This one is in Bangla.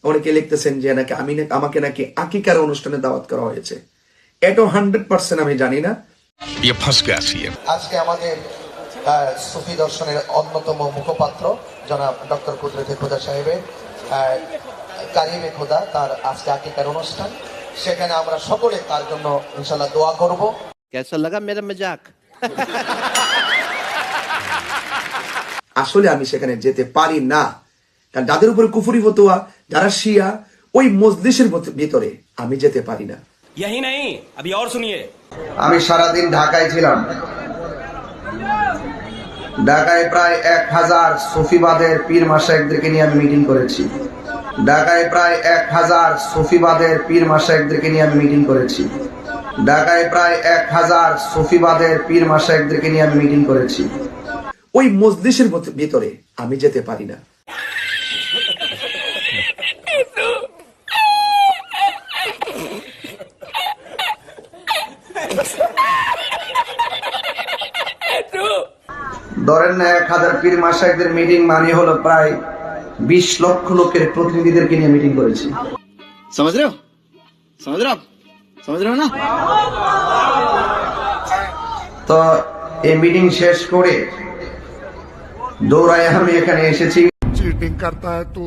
অনেকে লিখতেছেন যে নাকি আমাকে নাকি আকিকার অনুষ্ঠানে দাওয়াত করা হয়েছে। এটাও 100% আমি জানি না। আজকে আমাদের সুফি দর্শনের অন্যতম মুখপাত্র জনাব ডক্টর কুদরতে খোদা সাহেবের কারিমে খোদা, তার আজকে আকিকার অনুষ্ঠান। সেখানে আমরা সকলে তার জন্য ইনশাআল্লাহ দোয়া করব। कैसा लगा मेरा मजाक? আসলে আমি সেখানে যেতে পারি না, কারণ যাদের উপরে কুফরি ফতোয়া, যারা শিয়া, ওই মজলিসের ভিতরে আমি যেতে পারি না। यही नहीं, अभी और सुनिए। আমি সারাদিন ঢাকায় ছিলাম। ঢাকায় প্রায় 1000 সুফিবাদের পীর মাশায়েখদেরকে নিয়ে আমি মিটিং করেছি। ঢাকায় প্রায় 1000 সুফিবাদের পীর মাশায়েখদেরকে নিয়ে আমি মিটিং করেছি। ঢাকায় প্রায় 1000 সুফিবাদের পীর মাশায়েখদেরকে নিয়ে আমি মিটিং করেছি। ওই মজলিসের ভিতরে আমি যেতে পারি না। ধরেন না 1000 পীর মাশায়েখদের মিটিং মানে হলো প্রায় 20 লক্ষ লোকের প্রতিনিধিদেরকে নিয়ে মিটিং করেছি। समझ रहे हो? समझ रहे हो ना? তো এই মিটিং শেষ করে দৌড়ায় আমি এখানে এসেছি। चीटिंग करता है तू।